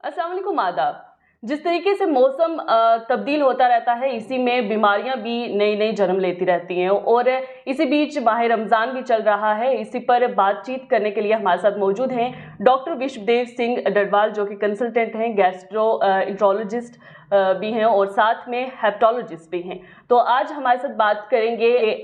अस्सलाम वालेकुम, आदाब। जिस तरीके से मौसम तब्दील होता रहता है, इसी में बीमारियां भी नई नई जन्म लेती रहती हैं और इसी बीच माह रमज़ान भी चल रहा है। इसी पर बातचीत करने के लिए हमारे साथ मौजूद हैं डॉक्टर विश्वदेव सिंह डडवाल, जो कि कंसल्टेंट हैं, गैस्ट्रो इंट्रोलॉजिस्ट भी हैं और साथ में हेप्टोलॉजिस्ट भी हैं। तो आज हमारे साथ बात करेंगे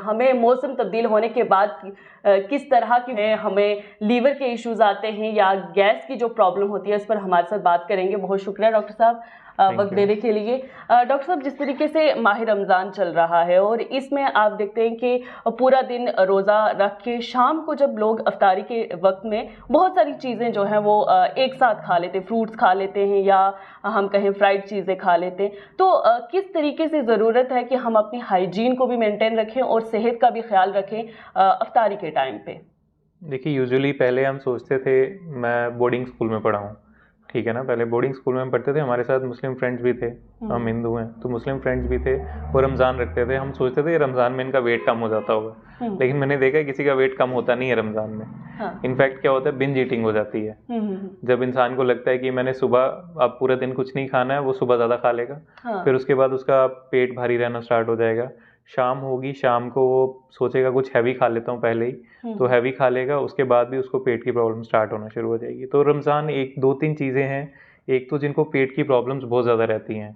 हमें मौसम तब्दील होने के बाद किस तरह की हमें लीवर के इश्यूज आते हैं या गैस की जो प्रॉब्लम होती है, उस पर हमारे साथ बात करेंगे। बहुत शुक्रिया डॉक्टर साहब वक्त देने के लिए। डॉक्टर साहब, जिस तरीके से माह रमज़ान चल रहा है और इसमें आप देखते हैं कि पूरा दिन रोज़ा रख के शाम को जब लोग अफ्तारी के वक्त में बहुत सारी चीज़ें जो हैं वो एक साथ खा लेते हैं, फ्रूट्स खा लेते हैं या हम कहें फ्राइड चीज़ें खा लेते हैं। तो किस तरीके से ज़रूरत है कि हम अपनी हाइजीन को भी मेंटेन रखें और सेहत का भी ख्याल रखें अफ्तारी के टाइम पे? देखिए, यूजुअली पहले हम सोचते थे, मैं बोर्डिंग स्कूल में पढ़ा हूँ, ठीक है ना। पहले बोर्डिंग स्कूल में हम पढ़ते थे, हमारे साथ मुस्लिम फ्रेंड्स भी थे। हम हिंदू हैं तो मुस्लिम फ्रेंड्स भी थे, वो रमज़ान रखते थे। हम सोचते थे रमज़ान में इनका वेट कम हो जाता होगा, लेकिन मैंने देखा है किसी का वेट कम होता नहीं है रमज़ान में। हाँ। इनफैक्ट क्या होता है, बिंज ईटिंग हो जाती है। जब इंसान को लगता है कि मैंने सुबह, अब पूरा दिन कुछ नहीं खाना है, वो सुबह ज़्यादा खा लेगा। हाँ। फिर उसके बाद उसका पेट भारी रहना स्टार्ट हो जाएगा। शाम होगी, शाम को वो सोचेगा कुछ हैवी खा लेता हूँ पहले ही, तो हैवी खा लेगा, उसके बाद भी उसको पेट की प्रॉब्लम स्टार्ट होना शुरू हो जाएगी। तो रमज़ान एक दो तीन चीज़ें हैं। एक तो जिनको पेट की प्रॉब्लम्स बहुत ज़्यादा रहती हैं,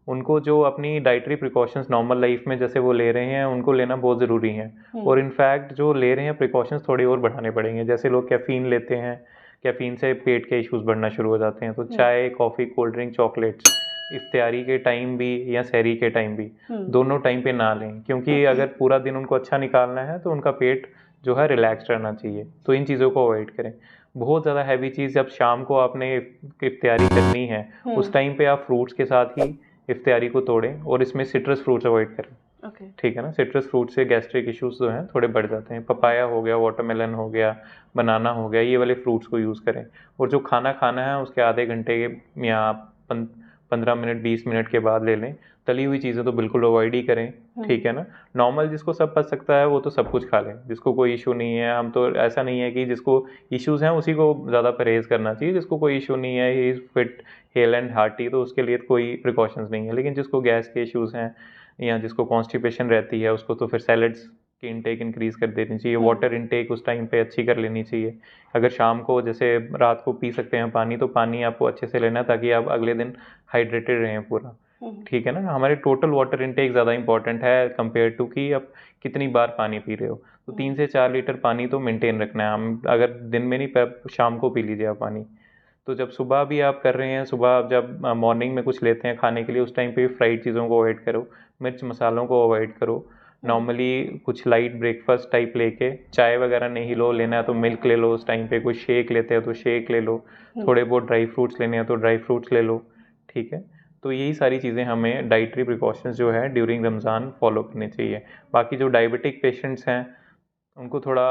उनको जो अपनी डाइटरी प्रिकॉशंस नॉर्मल लाइफ में जैसे वो ले रहे हैं, उनको लेना बहुत ज़रूरी है। और इनफैक्ट जो ले रहे हैं प्रिकॉशंस थोड़े और बढ़ाने पड़ेंगे। जैसे लोग कैफ़ीन लेते हैं, कैफ़ीन से पेट के इश्यूज़ बढ़ना शुरू हो जाते हैं। तो चाय, कॉफ़ी, कोल्ड ड्रिंक, चॉकलेट्स इफ्तियारी के टाइम भी या सहरी के टाइम भी, दोनों टाइम पे ना लें, क्योंकि अगर पूरा दिन उनको अच्छा निकालना है तो उनका पेट जो है रिलैक्स रहना चाहिए। तो इन चीज़ों को अवॉइड करें। बहुत ज़्यादा हैवी चीज़ जब शाम को आपने इफ्तियारी करनी है, उस टाइम पे आप फ्रूट्स के साथ ही इफ्तियारी को तोड़ें और इसमें सिट्रस फ्रूट्स अवॉइड करें। ठीक है ना। सिट्रस फ्रूट से गैस्ट्रिक इश्यूज जो हैं थोड़े बढ़ जाते हैं। पपाया हो गया, वाटरमेलन हो गया, बनाना हो गया, ये वाले फ्रूट्स को यूज़ करें। और जो खाना खाना है उसके आधे घंटे या 15 मिनट 20 मिनट के बाद ले लें। तली हुई चीज़ें तो बिल्कुल अवॉइड ही करें, ठीक है ना। नॉर्मल जिसको सब पच सकता है वो तो सब कुछ खा लें, जिसको कोई इशू नहीं है। हम तो ऐसा नहीं है कि जिसको इश्यूज़ हैं उसी को ज़्यादा परहेज़ करना चाहिए। जिसको कोई इशू नहीं है, he is fit, hello and hearty, तो उसके लिए कोई प्रिकॉशंस नहीं है। लेकिन जिसको गैस के इश्यूज़ हैं या जिसको कॉन्स्टिपेशन रहती है, उसको तो फिर सैलड्स की इनटेक इंक्रीज़ कर देनी चाहिए। वाटर इनटेक उस टाइम पे अच्छी कर लेनी चाहिए। अगर शाम को जैसे रात को पी सकते हैं पानी, तो पानी आपको अच्छे से लेना है ताकि आप अगले दिन हाइड्रेटेड रहें पूरा, ठीक है ना। हमारे टोटल वाटर इनटेक ज़्यादा इंपॉर्टेंट है कंपेयर टू कि आप कितनी बार पानी पी रहे हो। तो 3 से 4 लीटर पानी तो मेंटेन रखना है। हम अगर दिन में नहीं, शाम को पी लीजिए आप पानी। तो जब सुबह भी आप कर रहे हैं, सुबह आप जब मॉर्निंग में कुछ लेते हैं खाने के लिए, उस टाइम पे फ्राइड चीज़ों को अवॉइड करो, मिर्च मसालों को अवॉइड करो। नॉर्मली कुछ लाइट ब्रेकफास्ट टाइप लेके, चाय वगैरह नहीं लो, लेना है तो मिल्क ले लो उस टाइम पे। कोई शेक लेते हैं तो शेक ले लो, थोड़े बहुत ड्राई फ्रूट्स लेने हैं तो ड्राई फ्रूट्स ले लो, ठीक है। तो यही सारी चीज़ें हमें डाइटरी प्रिकॉशंस जो है ड्यूरिंग रमज़ान फॉलो करनी चाहिए। बाकी जो डायबिटिक पेशेंट्स हैं, उनको थोड़ा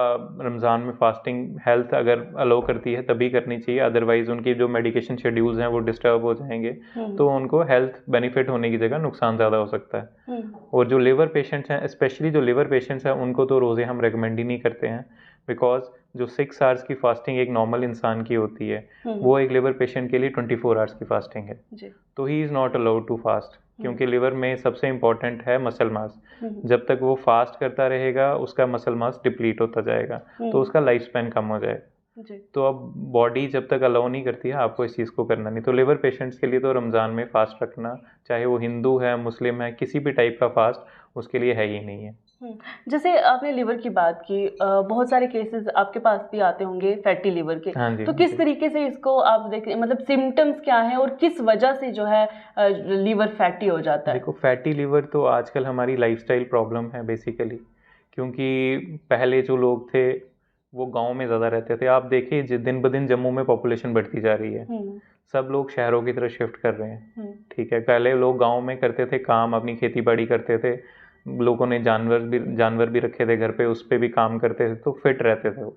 रमज़ान में फास्टिंग हेल्थ अगर अलाउ करती है तभी करनी चाहिए, अदरवाइज़ उनकी जो मेडिकेशन शेड्यूल्स हैं वो डिस्टर्ब हो जाएंगे, तो उनको हेल्थ बेनिफिट होने की जगह नुकसान ज़्यादा हो सकता है। और जो लिवर पेशेंट्स हैं, स्पेशली जो लिवर पेशेंट्स हैं, उनको तो रोज़े हम रेकमेंड ही नहीं करते हैं, बिकॉज जो 6 आवर्स की फास्टिंग एक नॉर्मल इंसान की होती है, वो एक लिवर पेशेंट के लिए 24 आवर्स की फास्टिंग है। तो he is not allowed to fast, क्योंकि लिवर में सबसे इम्पॉर्टेंट है मसल मास। जब तक वो फास्ट करता रहेगा, उसका मसल मास डिप्लीट होता जाएगा, तो उसका लाइफ स्पैन कम हो जाएगा। तो अब बॉडी जब तक अलाउ नहीं करती है, आपको इस चीज़ को करना नहीं। तो लिवर पेशेंट्स के लिए तो रमज़ान में फास्ट रखना, चाहे वो हिंदू है, मुस्लिम है, किसी भी टाइप का फास्ट उसके लिए है ही नहीं है। जैसे आपने लिवर की बात की, बहुत सारे केसेस आपके पास भी आते होंगे फैटी लिवर के। हाँ जी, तो किस तरीके से इसको आप देखें, मतलब सिम्टम्स क्या हैं और किस वजह से जो है लिवर फैटी हो जाता है? देखो, फैटी लिवर तो आजकल हमारी लाइफस्टाइल प्रॉब्लम है बेसिकली, क्योंकि पहले जो लोग थे वो गांव में ज़्यादा रहते थे। आप देखिए दिन ब दिन जम्मू में पॉपुलेशन बढ़ती जा रही है, सब लोग शहरों की तरफ शिफ्ट कर रहे हैं, ठीक है। पहले लोग गांव में करते थे काम, अपनी खेती बाड़ी करते थे, लोगों ने जानवर भी रखे थे घर पे, उस पर भी काम करते थे, तो फिट रहते थे वो।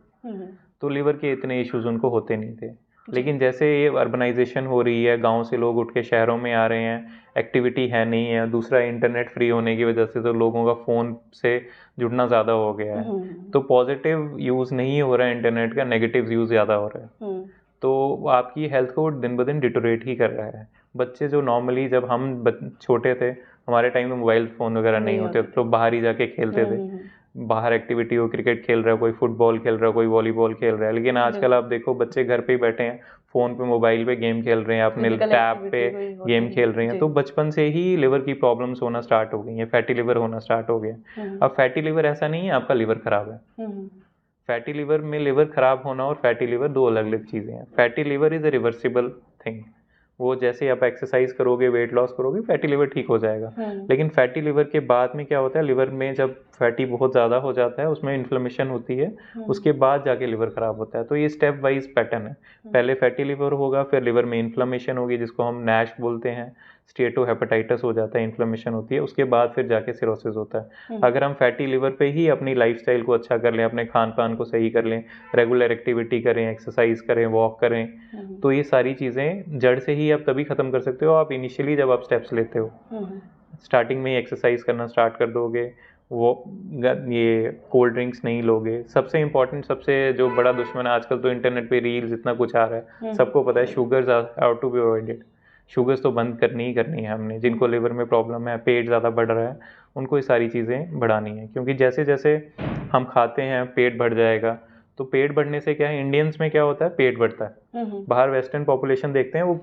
तो लिवर के इतने इश्यूज उनको होते नहीं थे। लेकिन जैसे ये अर्बनाइजेशन हो रही है, गांव से लोग उठ के शहरों में आ रहे हैं, एक्टिविटी है नहीं है, दूसरा इंटरनेट फ्री होने की वजह से तो लोगों का फ़ोन से जुड़ना ज़्यादा हो गया है, तो पॉजिटिव यूज़ नहीं हो रहा है इंटरनेट का, नेगेटिव यूज़ ज़्यादा हो रहा है। तो वो आपकी हेल्थ को दिन ब दिन डिटोरेट ही कर रहा है। बच्चे जो नॉर्मली जब हम छोटे थे, हमारे टाइम में मोबाइल फ़ोन वगैरह नहीं होते, तो बाहर ही जाके खेलते थे। बाहर एक्टिविटी हो, क्रिकेट खेल रहा है कोई, फुटबॉल खेल रहा है कोई, वॉलीबॉल खेल रहा है। लेकिन आजकल आप देखो बच्चे घर पे ही बैठे हैं, फ़ोन पे मोबाइल पे गेम खेल रहे हैं, अपने टैब पे गेम खेल रहे हैं। तो बचपन से ही लिवर की प्रॉब्लम्स होना स्टार्ट हो गई हैं, फैटी लिवर होना स्टार्ट हो गया। अब फैटी लिवर ऐसा नहीं है आपका लिवर खराब है। फैटी लिवर में लिवर खराब होना और फैटी लिवर दो अलग अलग चीज़ें हैं। Fatty liver is a reversible thing. वो जैसे आप एक्सरसाइज करोगे, वेट लॉस करोगे, फैटी लिवर ठीक हो जाएगा। लेकिन फैटी लिवर के बाद में क्या होता है, लिवर में जब फैटी बहुत ज़्यादा हो जाता है, उसमें इन्फ्लेमेशन होती है, उसके बाद जाके लिवर ख़राब होता है। तो ये स्टेप वाइज पैटर्न है। पहले फैटी लिवर होगा, फिर लिवर में इन्फ्लेमेशन होगी जिसको हम नैश बोलते हैं, स्टेटोहेपेटाइटिस हो जाता है, इन्फ्लेमेशन होती है, उसके बाद फिर जाके सिरोसिस होता है। अगर हम फैटी लिवर पे ही अपनी लाइफस्टाइल को अच्छा कर लें, अपने खान पान को सही कर लें, रेगुलर एक्टिविटी करें, एक्सरसाइज करें, वॉक करें, तो ये सारी चीज़ें जड़ से ही आप तभी ख़त्म कर सकते हो। आप इनिशियली जब आप स्टेप्स लेते हो, स्टार्टिंग में ही एक्सरसाइज करना स्टार्ट कर दोगे, वो ये कोल्ड ड्रिंक्स नहीं लोगे। सबसे इम्पॉर्टेंट, सबसे जो बड़ा दुश्मन है आजकल, तो इंटरनेट पे रील्स इतना कुछ आ रहा है, सबको पता है sugars are to be avoided. Sugars तो बंद करनी ही करनी है हमने। जिनको लिवर में प्रॉब्लम है, पेट ज़्यादा बढ़ रहा है, उनको ये सारी चीज़ें बढ़ानी है। क्योंकि जैसे जैसे हम खाते हैं पेट बढ़ जाएगा। तो पेट बढ़ने से क्या है, इंडियंस में क्या होता है, पेट बढ़ता है। बाहर वेस्टर्न पॉपुलेशन देखते हैं, वो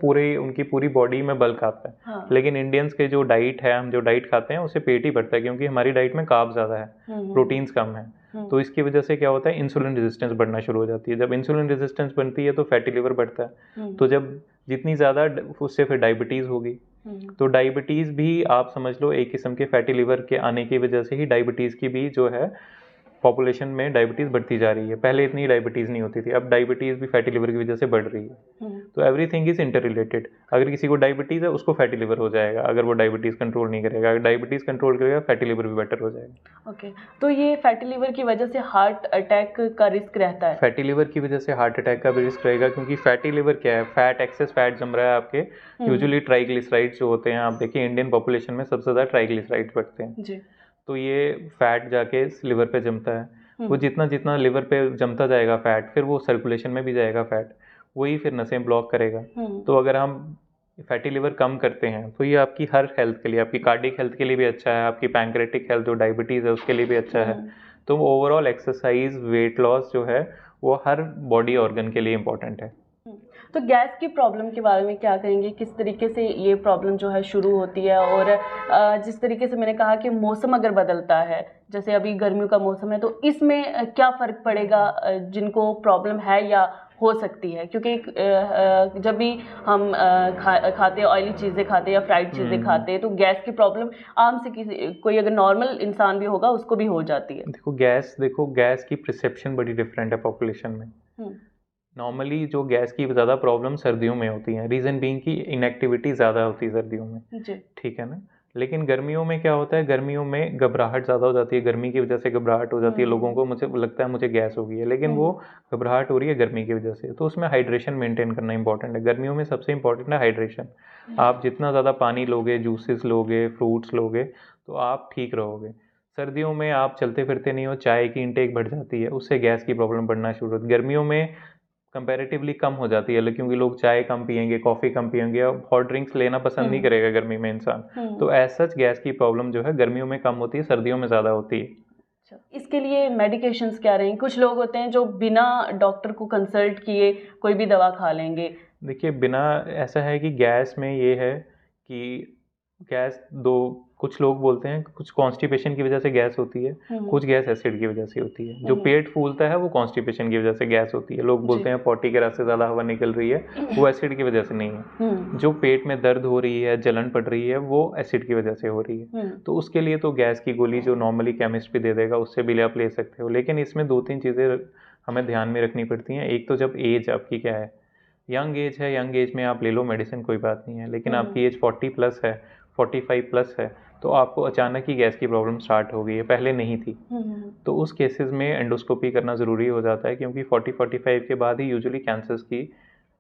उनकी पूरी बॉडी में बल्क आता है। हाँ। लेकिन इंडियंस के जो डाइट है, हम जो डाइट खाते हैं, उससे पेट ही बढ़ता है, क्योंकि हमारी डाइट में कार्ब ज़्यादा है, प्रोटीन्स कम है। तो इसकी वजह से क्या होता है, इंसुलिन रेजिस्टेंस बढ़ना शुरू हो जाती है। जब इंसुलिन रेजिस्टेंस बनती है तो फैटी लिवर बढ़ता है। तो जब जितनी ज़्यादा, उससे फिर डायबिटीज़ होगी। तो डायबिटीज़ भी आप समझ लो एक किस्म के फैटी लिवर के आने की वजह से ही, डायबिटीज़ की भी जो है पॉपुलेशन में डायबिटीज़ बढ़ती जा रही है। पहले इतनी डायबिटीज़ नहीं होती थी, अब डायबिटीज़ भी फैटी लिवर की वजह से बढ़ रही है। तो एवरीथिंग इज इंटर रिलेटेड। अगर किसी को डायबिटीज़ है, उसको फैटी लिवर हो जाएगा अगर वो डायबिटीज़ कंट्रोल नहीं करेगा। अगर डायबिटीज़ कंट्रोल करेगा, फैटी लिवर भी बेटर हो जाएगा। ओके, तो ये फैटी लिवर की वजह से हार्ट अटैक का रिस्क रहता है? फैटी लिवर की वजह से हार्ट अटैक का भी रिस्क रहेगा, क्योंकि फैटी लिवर क्या है, फैट, एक्सेस फैट जम रहा है आपके। यूजुअली ट्राइग्लिसराइड्स जो होते हैं, आप देखिए इंडियन पॉपुलेशन में सबसे ज़्यादा ट्राइग्लिसराइड्स बढ़ते हैं जी। तो ये फैट जाके लिवर पे जमता है। वो जितना जितना लिवर पे जमता जाएगा फैट, फिर वो सर्कुलेशन में भी जाएगा फैट, वही फिर नसें ब्लॉक करेगा। तो अगर हम फैटी लिवर कम करते हैं तो ये आपकी हर हेल्थ के लिए, आपकी कार्डिक हेल्थ के लिए भी अच्छा है, आपकी पैंक्रेटिक हेल्थ जो डायबिटीज़ है उसके लिए भी अच्छा है। तो ओवरऑल एक्सरसाइज, वेट लॉस जो है वो हर बॉडी ऑर्गन के लिए इम्पोर्टेंट है। तो गैस की प्रॉब्लम के बारे में क्या कहेंगे, किस तरीके से ये प्रॉब्लम जो है शुरू होती है? और जिस तरीके से मैंने कहा कि मौसम अगर बदलता है, जैसे अभी गर्मियों का मौसम है, तो इसमें क्या फ़र्क पड़ेगा जिनको प्रॉब्लम है या हो सकती है? क्योंकि जब भी हम खाते ऑयली चीज़ें खाते या फ्राइड चीज़ें खाते हैं, तो गैस की प्रॉब्लम आम से कोई अगर नॉर्मल इंसान भी होगा उसको भी हो जाती है। देखो गैस की परसेप्शन बड़ी डिफरेंट है पॉपुलेशन में। नॉर्मली जो गैस की ज़्यादा प्रॉब्लम सर्दियों में होती हैं, रीज़न बीइंग की इनएक्टिविटी ज़्यादा होती है सर्दियों में, ठीक है ना। लेकिन गर्मियों में क्या होता है, गर्मियों में घबराहट ज़्यादा हो जाती है, गर्मी की वजह से घबराहट हो जाती है लोगों को, मुझे लगता है मुझे गैस हो गई है, लेकिन वो घबराहट हो रही है गर्मी की वजह से। तो उसमें हाइड्रेशन मेंटेन करना इंपॉर्टेंट है। गर्मियों में सबसे इंपॉर्टेंट है हाइड्रेशन। आप जितना ज़्यादा पानी लोगे, जूसेस लोगे, फ्रूट्स लोगे, तो आप ठीक रहोगे। सर्दियों में आप चलते फिरते नहीं हो, चाय की इंटेक बढ़ जाती है, उससे गैस की प्रॉब्लम बढ़ना शुरू होती है। गर्मियों में कंपैरेटिवली कम हो जाती है, क्योंकि लोग चाय कम पियेंगे, कॉफ़ी कम पियेंगे, और हॉट ड्रिंक्स लेना पसंद नहीं करेगा गर्मी में इंसान। तो एज सच गैस की प्रॉब्लम जो है गर्मियों में कम होती है, सर्दियों में ज़्यादा होती है। इसके लिए मेडिकेशंस क्या रहेंगे? कुछ लोग होते हैं जो बिना डॉक्टर को कंसल्ट किए कोई भी दवा खा लेंगे। देखिए, बिना, ऐसा है कि गैस में ये है कि गैस कुछ लोग बोलते हैं कुछ कॉन्स्टिपेशन की वजह से गैस होती है, कुछ गैस एसिड की वजह से होती है। जो पेट फूलता है वो कॉन्स्टिपेशन की वजह से गैस होती है। लोग बोलते हैं पॉटी के रास्ते ज़्यादा हवा निकल रही है, वो एसिड की वजह से नहीं है। जो पेट में दर्द हो रही है, जलन पड़ रही है, वो एसिड की वजह से हो रही है। तो उसके लिए तो गैस की गोली जो नॉर्मली केमिस्ट भी दे देगा, उससे भी आप ले सकते हो। लेकिन इसमें 2-3 चीज़ें हमें ध्यान में रखनी पड़ती हैं। एक तो जब एज आपकी क्या है, यंग एज है, यंग एज में आप ले लो मेडिसिन, कोई बात नहीं है। लेकिन आपकी एज 40 प्लस है, 45 प्लस है, तो आपको अचानक ही गैस की प्रॉब्लम स्टार्ट हो गई है, पहले नहीं थी, तो उस केसेस में एंडोस्कोपी करना ज़रूरी हो जाता है, क्योंकि 40-45 के बाद ही यूजुअली कैंसर्स की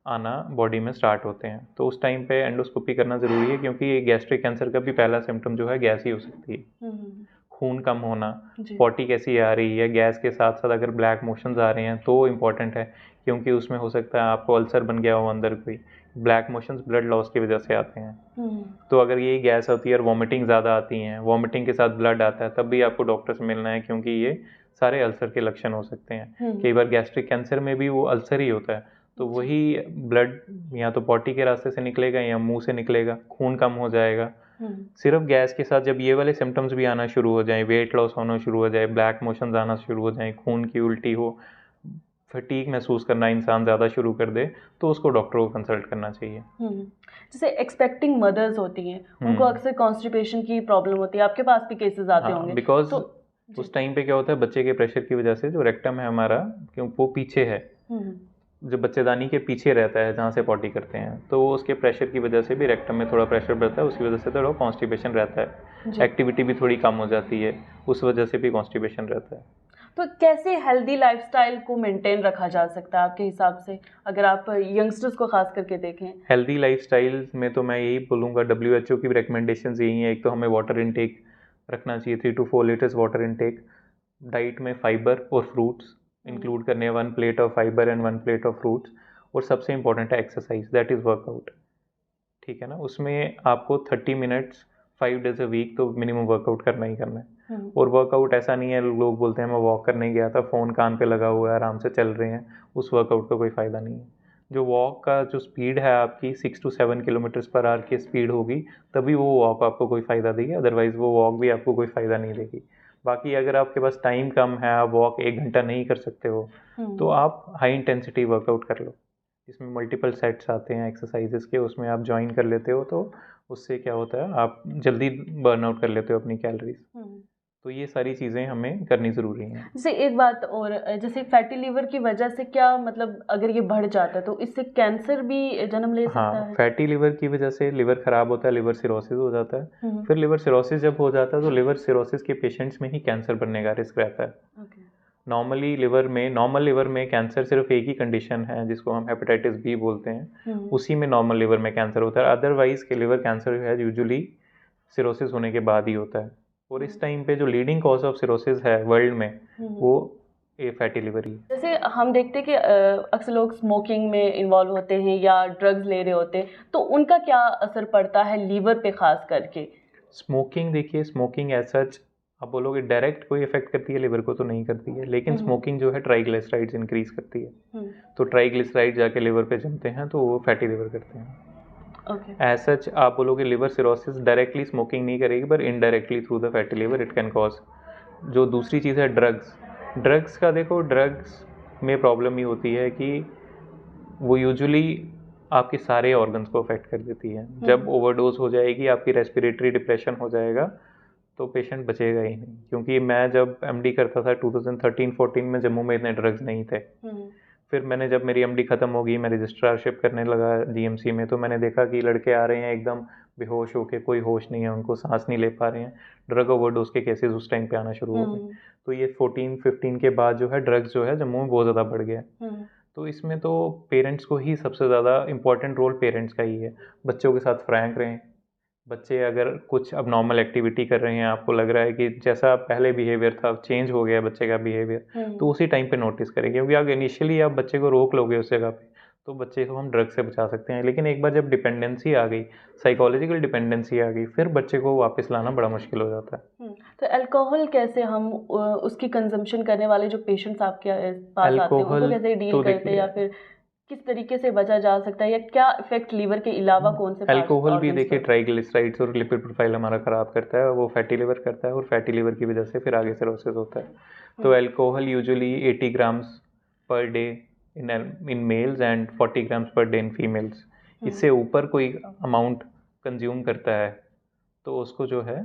आना बॉडी में स्टार्ट होते हैं। तो उस टाइम पे एंडोस्कोपी करना ज़रूरी है, क्योंकि गैस्ट्रिक कैंसर का भी पहला सिम्टम जो है गैस ही हो सकती है। खून कम होना, जी। पॉटी कैसी आ रही है, गैस के साथ साथ अगर ब्लैक मोशंस आ रहे हैं तो इम्पॉर्टेंट है, क्योंकि उसमें हो सकता है आपको अल्सर बन गया हो अंदर कोई। ब्लैक मोशंस ब्लड लॉस की वजह से आते हैं। तो अगर यही गैस होती है और वॉमिटिंग ज़्यादा आती हैं, वॉमिटिंग के साथ ब्लड आता है, तब भी आपको डॉक्टर से मिलना है, क्योंकि ये सारे अल्सर के लक्षण हो सकते हैं। कई बार गैस्ट्रिक कैंसर में भी वो अल्सर ही होता है, तो वही ब्लड या तो पॉटी के रास्ते से निकलेगा या मुंह से निकलेगा, खून कम हो जाएगा। सिर्फ गैस के साथ जब ये वाले सिम्टम्स भी आना शुरू हो जाएं, वेट लॉस होना शुरू हो जाए, ब्लैक मोशंस आना शुरू हो जाएं, खून की उल्टी हो, फटीग महसूस करना इंसान ज़्यादा शुरू कर दे, तो उसको डॉक्टर को कंसल्ट करना चाहिए। जैसे एक्सपेक्टिंग मदर्स होती हैं, उनको अक्सर कॉन्स्टिपेशन की प्रॉब्लम होती है, आपके पास भी केसेस आते होंगे। बिकॉज तो उस टाइम पे क्या होता है, बच्चे के प्रेशर की वजह से जो रेक्टम है हमारा, क्यों वो पीछे है, जो बच्चेदानी के पीछे रहता है जहाँ से पॉटी करते हैं, तो उसके प्रेशर की वजह से भी रेक्टम में थोड़ा प्रेशर बढ़ता है, उसकी वजह से थोड़ा कॉन्स्टिपेशन रहता है, एक्टिविटी भी थोड़ी कम हो जाती है, उस वजह से भी कॉन्स्टिपेशन रहता है। तो कैसे हेल्दी लाइफस्टाइल को मेंटेन रखा जा सकता है आपके हिसाब से, अगर आप यंगस्टर्स को खास करके देखें? हेल्दी लाइफस्टाइल में तो मैं यही बोलूँगा, WHO की रिकमेंडेशंस यही है। एक तो हमें वाटर इनटेक रखना चाहिए, 3 to 4 litres water intake. Diet में फाइबर और फ्रूट्स इंक्लूड करने हैं, 1 plate of fibre and 1 plate of fruits. और सबसे इंपॉर्टेंट है एक्सरसाइज, दैट इज़ वर्कआउट। ठीक है ना, उसमें आपको 30 मिनट्स 5 डेज अ वीक तो मिनिमम वर्कआउट करना ही करना है। और वर्कआउट ऐसा नहीं है, लोग बोलते हैं मैं वॉक करने गया था, फ़ोन कान पे लगा हुआ है, आराम से चल रहे हैं, उस वर्कआउट का कोई फ़ायदा नहीं है। जो वॉक का जो स्पीड है आपकी 6 to 7 किलोमीटर्स पर आवर की स्पीड होगी, तभी वो वॉक आपको कोई फ़ायदा देगी, अदरवाइज़ वो वॉक भी आपको कोई फ़ायदा नहीं देगी। बाकी अगर आपके पास टाइम कम है, आप वॉक 1 घंटा नहीं कर सकते हो, तो आप हाई इंटेंसिटी वर्कआउट कर लो, जिसमें मल्टीपल सेट्स आते हैं एक्सरसाइजेस के, उसमें आप ज्वाइन कर लेते हो, तो उससे क्या होता है, आप जल्दी बर्न आउट कर लेते हो अपनी कैलोरीज। तो ये सारी चीज़ें हमें करनी ज़रूरी हैं। जैसे एक बात और, जैसे फैटी लीवर की वजह से क्या मतलब अगर ये बढ़ जाता है तो इससे कैंसर भी जन्म ले सकता है? फैटी लीवर की वजह से लिवर ख़राब होता है, लिवर सिरोसिस हो जाता है। फिर लिवर सिरोसिस जब हो जाता है तो लिवर सिरोसिस के पेशेंट्स में ही कैंसर बनने का रिस्क रहता है। नॉर्मल लिवर में कैंसर सिर्फ एक ही कंडीशन है जिसको हम हेपेटाइटिस बी बोलते हैं, उसी में नॉर्मल लिवर में कैंसर होता है। अदरवाइज के लिवर कैंसर है यूजुअली सिरोसिस होने के बाद ही होता है। और इस टाइम पे जो लीडिंग कॉज ऑफ सिरोसिस है वर्ल्ड में, वो ये फैटी लिवर ही। जैसे हम देखते हैं कि अक्सर लोग स्मोकिंग में इन्वॉल्व होते हैं या ड्रग्स ले रहे होते हैं, तो उनका क्या असर पड़ता है लीवर पे खास करके? स्मोकिंग, देखिए स्मोकिंग एज सच आप बोलोगे डायरेक्ट कोई इफेक्ट करती है लिवर को, तो नहीं करती है, लेकिन स्मोकिंग जो है ट्राइग्लिसराइड्स इंक्रीज करती है। तो ट्राइग्लिसराइड जाके लिवर पे जमते हैं, तो वो फैटी लिवर करते हैं। एज सच आप बोलोगे लिवर सिरोसिस डायरेक्टली स्मोकिंग नहीं करेगी, पर indirectly through the fatty liver it can cause. जो दूसरी चीज़ है ड्रग्स का, देखो ड्रग्स में प्रॉब्लम ये होती है कि वो यूजुअली आपके सारे ऑर्गन्स को अफेक्ट कर देती है। जब ओवरडोज हो जाएगी, आपकी रेस्पिरेटरी डिप्रेशन हो जाएगा, तो पेशेंट बचेगा ही नहीं। क्योंकि मैं जब एमडी करता था 2013-14 में, जम्मू में इतने ड्रग्स नहीं थे। फिर मैंने जब मेरी एमडी ख़त्म हो गई, मैं रजिस्ट्रारशिप करने लगा जीएमसी में, तो मैंने देखा कि लड़के आ रहे हैं एकदम बेहोश होके, कोई होश नहीं है उनको, सांस नहीं ले पा रहे हैं। ड्रग ओवरडोज के केसेस उस टाइम पे आना शुरू हो गए। तो ये 14-15 के बाद जो है ड्रग्स जो है जम्मू में बहुत ज़्यादा बढ़ गया। तो इसमें तो पेरेंट्स को ही सबसे ज़्यादा इंपॉर्टेंट रोल पेरेंट्स का ही है। बच्चों के साथ फ्रैंक रहें। बच्चे अगर कुछ अब नॉर्मल एक्टिविटी कर रहे हैं, आपको लग रहा है कि जैसा पहले बिहेवियर था चेंज हो गया बच्चे का बिहेवियर, तो उसी टाइम पे नोटिस करें। क्योंकि अगर इनिशियली आप बच्चे को रोक लोगे उस जगह पे, तो बच्चे को हम ड्रग से बचा सकते हैं। लेकिन एक बार जब डिपेंडेंसी आ गई, साइकोलॉजिकल डिपेंडेंसी आ गई, फिर बच्चे को वापस लाना बड़ा मुश्किल हो जाता है। तो अल्कोहल कैसे हम उसकी कंजम्पशन करने वाले जो पेशेंट्स आपके पास आते हैं उनको कैसे डील करते हैं, या फिर किस तरीके से बचा जा सकता है, या क्या इफेक्ट लीवर के अलावा कौन से? अल्कोहल भी देखिए ट्राइग्लिसराइड्स और लिपिड प्रोफाइल हमारा ख़राब करता है, वो फैटी लिवर करता है, और फैटी लिवर की वजह से फिर आगे सिरोसिस होता है। तो alcohol usually 80 grams per day in males and 40 grams per day in females. इससे ऊपर कोई अमाउंट कंज्यूम करता है तो उसको जो है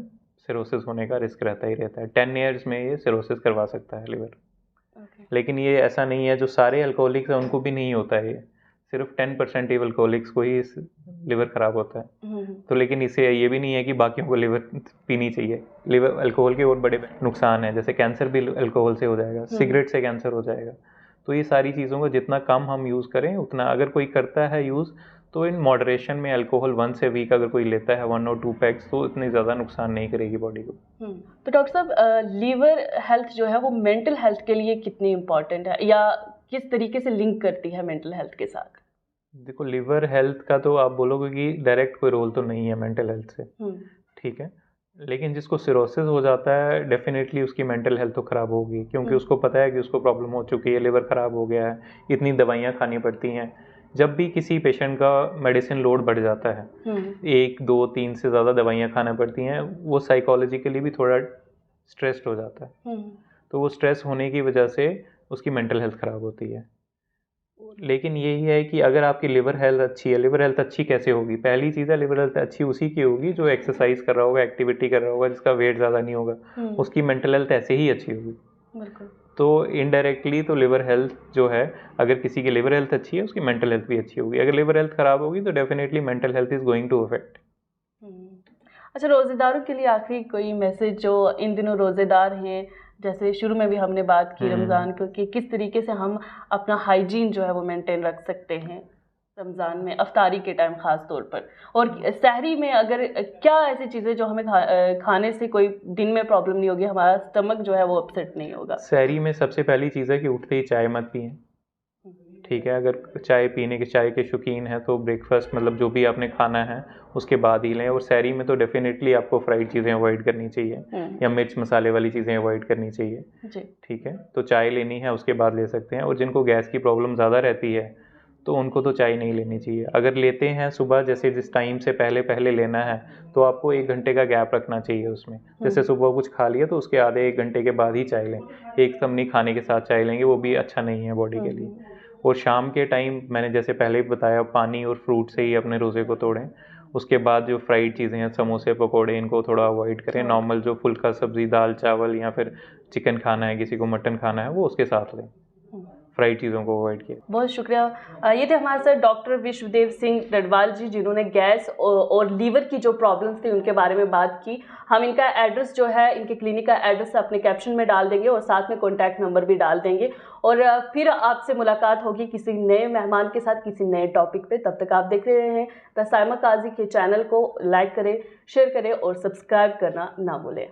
सिरोसिस होने का रिस्क रहता ही रहता है। 10 ईयर्स में ये सिरोसिस करवा सकता है लिवर। लेकिन ये ऐसा नहीं है जो सारे अल्कोहलिक्स हैं उनको भी नहीं होता है, ये सिर्फ 10% अल्कोहलिक्स को ही लिवर ख़राब होता है। तो लेकिन इसे ये भी नहीं है कि बाकियों को लिवर पीनी चाहिए। लिवर अल्कोहल के और बड़े नुकसान हैं, जैसे कैंसर भी अल्कोहल से हो जाएगा, सिगरेट से कैंसर हो जाएगा। तो ये सारी चीज़ों को जितना कम हम यूज़ करें उतना, अगर कोई करता है यूज़ तो इन मॉडरेशन में अल्कोहल 1 वीक अगर कोई लेता है 1 और 2 पैक्स तो इतनी ज़्यादा नुकसान नहीं करेगी बॉडी को। तो डॉक्टर साहब, लीवर हेल्थ जो है वो मेंटल हेल्थ के लिए कितनी इम्पोर्टेंट है या किस तरीके से लिंक करती है मेंटल हेल्थ के साथ? देखो, लिवर हेल्थ का तो आप बोलोगे कि डायरेक्ट कोई रोल तो नहीं है मेंटल हेल्थ से, ठीक है, लेकिन जिसको सिरोसिस हो जाता है डेफिनेटली उसकी मेंटल हेल्थ तो ख़राब होगी, क्योंकि उसको पता है कि उसको प्रॉब्लम हो चुकी है, लिवर ख़राब हो गया है, इतनी दवाइयाँ खानी पड़ती हैं। जब भी किसी पेशेंट का मेडिसिन लोड बढ़ जाता है, 1, 2, 3 से ज़्यादा दवाइयाँ खाना पड़ती हैं, वो साइकोलॉजिकली भी थोड़ा स्ट्रेस्ड हो जाता है। तो वो स्ट्रेस होने की वजह से उसकी मेंटल हेल्थ ख़राब होती है। लेकिन यही है कि अगर आपकी लिवर हेल्थ अच्छी है, लिवर हेल्थ अच्छी कैसे होगी? पहली चीज़ है, लिवर हेल्थ अच्छी उसी की होगी जो एक्सरसाइज कर रहा होगा, एक्टिविटी कर रहा होगा, जिसका वेट ज़्यादा नहीं होगा, उसकी मेंटल हेल्थ ऐसे ही अच्छी होगी। बिल्कुल। तो इनडायरेक्टली तो लिवर हेल्थ जो है, अगर किसी की लिवर हेल्थ अच्छी है उसकी मेंटल हेल्थ भी अच्छी होगी। अगर लिवर हेल्थ ख़राब होगी तो definitely mental health is going to affect. अच्छा, रोज़ेदारों के लिए आखिरी कोई मैसेज जो इन दिनों रोज़ेदार हैं, जैसे शुरू में भी हमने बात की रमज़ान को कि किस तरीके से हम अपना हाइजीन जो है वो मेंटेन रख सकते हैं रमज़ान में, अफ्तारी के टाइम ख़ास तौर पर, और सहरी में अगर क्या ऐसी चीज़ें जो हमें खाने से कोई दिन में प्रॉब्लम नहीं होगी, हमारा स्टमक जो है वो अपसेट नहीं होगा? सहरी में सबसे पहली चीज़ है कि उठते ही चाय मत पिएं, ठीक है। अगर चाय पीने के चाय के शौकीन हैं तो ब्रेकफास्ट मतलब जो भी आपने खाना है उसके बाद ही लें। और सहरी में तो डेफिनेटली आपको फ्राइड चीज़ें अवॉइड करनी चाहिए या मिर्च मसाले वाली चीज़ें अवॉइड करनी चाहिए, ठीक है। तो चाय लेनी है उसके बाद ले सकते हैं। और जिनको गैस की प्रॉब्लम ज़्यादा रहती है तो उनको तो चाय नहीं लेनी चाहिए। अगर लेते हैं सुबह, जैसे जिस टाइम से पहले पहले लेना है तो आपको 1 घंटे का गैप रखना चाहिए उसमें। जैसे सुबह कुछ खा लिया तो उसके आधे 1 घंटे के बाद ही चाय लें। एकदम नहीं खाने के साथ चाय लेंगे, वो भी अच्छा नहीं है बॉडी के लिए। और शाम के टाइम मैंने जैसे पहले ही बताया, पानी और फ्रूट से ही अपने रोज़े को तोड़ें। उसके बाद जो फ्राइड चीज़ें हैं, समोसे पकोड़े, इनको थोड़ा अवॉइड करें। नॉर्मल जो फुल्का सब्ज़ी, दाल चावल या फिर चिकन खाना है, किसी को मटन खाना है, वो उसके साथ लें। फ्राइड चीज़ों को अवॉइड किया। बहुत शुक्रिया। ये थे हमारे साथ डॉक्टर विश्वदेव सिंह डडवाल जी, जिन्होंने गैस और लीवर की जो प्रॉब्लम्स थी उनके बारे में बात की। हम इनका एड्रेस जो है, इनके क्लिनिक का एड्रेस अपने कैप्शन में डाल देंगे और साथ में कॉन्टैक्ट नंबर भी डाल देंगे। और फिर आपसे मुलाकात होगी किसी नए मेहमान के साथ, किसी नए टॉपिक पे। तब तक आप देख रहे हैं द साइमा काजी के चैनल को। लाइक करें, शेयर करें और सब्सक्राइब करना ना भूलें।